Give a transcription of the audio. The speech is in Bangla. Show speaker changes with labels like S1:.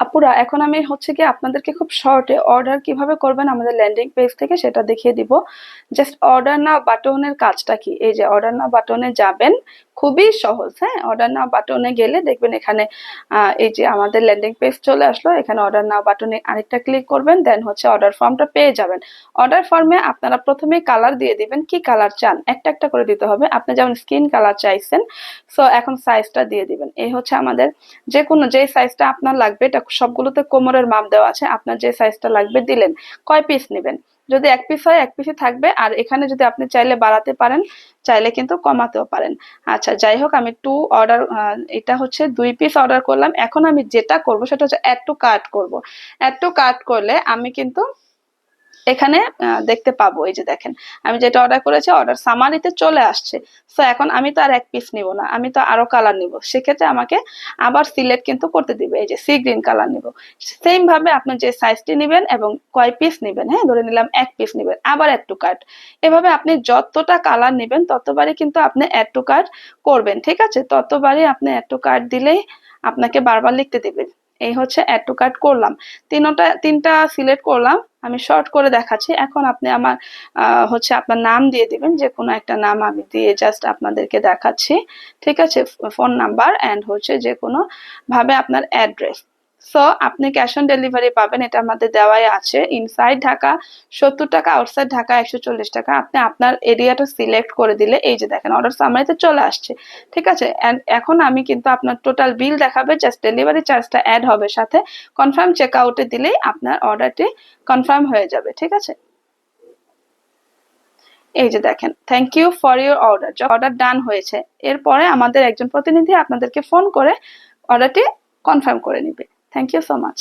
S1: আপুরা, এখন আমি হচ্ছে কি আপনাদেরকে খুব শর্টে অর্ডার কিভাবে করবেন আমাদের ল্যান্ডিং পেজ থেকে সেটা দেখিয়ে দিব। জাস্ট অর্ডার নাও বাটনের কাজটা কি, এই যে অর্ডার নাও বাটনে যাবেন, খুবই সহজ। হ্যাঁ, অর্ডার নাও বাটনে গেলে দেখবেন এখানে এই যে আমাদের ল্যান্ডিং পেজ চলে আসলো। এখানে অর্ডার নাও বাটনে আরেকটা ক্লিক করবেন, দেন হচ্ছে অর্ডার ফর্মটা পেয়ে যাবেন। অর্ডার ফর্মে আপনারা প্রথমে কালার দিয়ে দিবেন, কি কালার চান একটা একটা করে দিতে হবে। আপনি যেমন স্কিন কালার চাইছেন, সো এখন সাইজটা দিয়ে দিবেন। এই হচ্ছে আমাদের যে কোনো যে সাইজটা আপনার লাগবে, এটা সবগুলোতে কোমরের মাপ দেওয়া আছে, আপনার যে সাইজটা লাগবে দিলেন। কয় পিস নেবেন, যদি এক পিস হয় এক পিসই থাকবে, আর এখানে যদি আপনি চাইলে বাড়াতে পারেন, চাইলে কিন্তু কমাতেও পারেন। আচ্ছা, যাই হোক, আমি এটা হচ্ছে 2 পিস অর্ডার করলাম। এখন আমি যেটা করব সেটা হচ্ছে অ্যাড টু কার্ট করব। অ্যাড টু কার্ট করলে আমি কিন্তু এখানে দেখতে পাবো, এই যে দেখেন আমি যেটা অর্ডার করেছি অর্ডার সামারিতে চলে আসছে। তো এখন আমি তো আর এক পিস নিব না, আমি তো আরো কালার নিব, সেক্ষেত্রে আমাকে আবার সিলেক্ট কিন্তু করতে দিবে, এই যে সি গ্রিন কালার নিব। সেম ভাবে আপনি যে সাইজটি নেবেন এবং কয় পিস নেবেন, হ্যাঁ ধরে নিলাম এক পিস নেবেন, আবার অ্যাড টু কার্ট। এভাবে আপনি যতটা কালার নেবেন ততবারই কিন্তু আপনি অ্যাড টু কার্ট করবেন, ঠিক আছে? ততবারই আপনি অ্যাড টু কার্ট দিলেই আপনাকে বারবার লিখতে দিবেন। এই হচ্ছে অ্যাড টু কার্ট করলাম, তিনটা সিলেক্ট করলাম। আমি শর্ট করে দেখাচ্ছি। এখন আপনি আমার হচ্ছে আপনার নাম দিয়ে দিবেন, যে কোনো একটা নাম আমি দিয়ে জাস্ট আপনাদেরকে দেখাচ্ছি, ঠিক আছে? ফোন নাম্বার অ্যান্ড হচ্ছে যে কোনো ভাবে আপনার অ্যাড্রেস। সো আপনি ক্যাশ অন ডেলিভারি পাবেন, এটা আমাদের দেওয়াই আছে। ইনসাইড ঢাকা 70 টাকা, আউটসাইড ঢাকা 140 টাকা। আপনি আপনার এরিয়াটা সিলেক্ট করে দিলে এই যে দেখেন অর্ডার সামারিতে চলে আসছে, ঠিক আছে? এন্ড এখন আমি কিন্তু আপনার টোটাল বিল দেখাবে, জাস্ট ডেলিভারি চার্জটা অ্যাড হবে সাথে। কনফার্ম চেক আউটে দিলেই আপনার অর্ডারটি কনফার্ম হয়ে যাবে, ঠিক আছে? এই যে দেখেন, thank you for your order, order done হয়েছে। এরপরে আমাদের একজন প্রতিনিধি আপনাদেরকে ফোন করে অর্ডারটি কনফার্ম করে নিবে। Thank you so much.